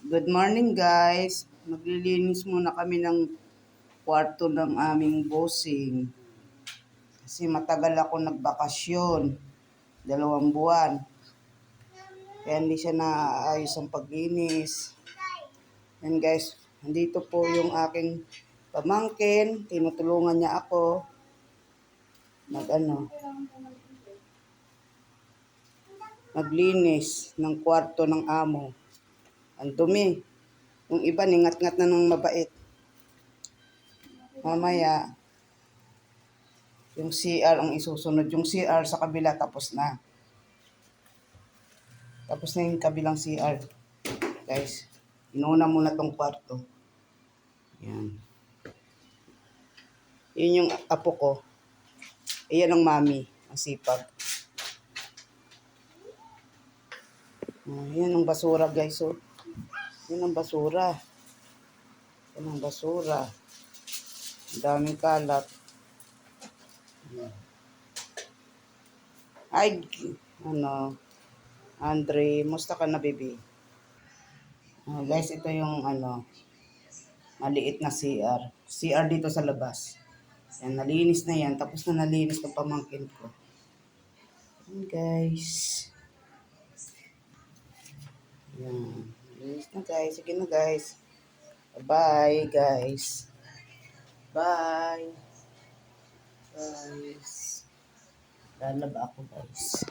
Good morning guys. Maglilinis muna kami ng kwarto ng aming bossing. Kasi matagal ako nagbakasyon. 2 buwan. Kaya hindi siya naaayos ang paglinis. Yan guys. Nandito po yung aking pamangkin. Tinutulungan niya ako. Maglinis ng kwarto ng amo. Ang dumi. Yung iba ningat-ngat na ng mabait. Mamaya, yung CR ang isusunod. Yung CR sa kabila tapos na. Tapos na yung kabilang CR. Guys, inuna muna tong kwarto. Yan. Yun yung apo ko. Iyan ang mami. Ang sipag. Yan ang basura guys. Oh. Yan ang basura. Yan ang basura. Ang daming kalat. Ay, Andre, musta ka na, baby? Guys, ito yung maliit na CR. CR dito sa labas. Yan, nalinis na yan. Tapos na nalinis ng pamangkin ko. Yan, guys. Yan. Nalinis na, guys. Sige na, guys. Bye, guys. Bye. Guys. Lalaba ako, guys.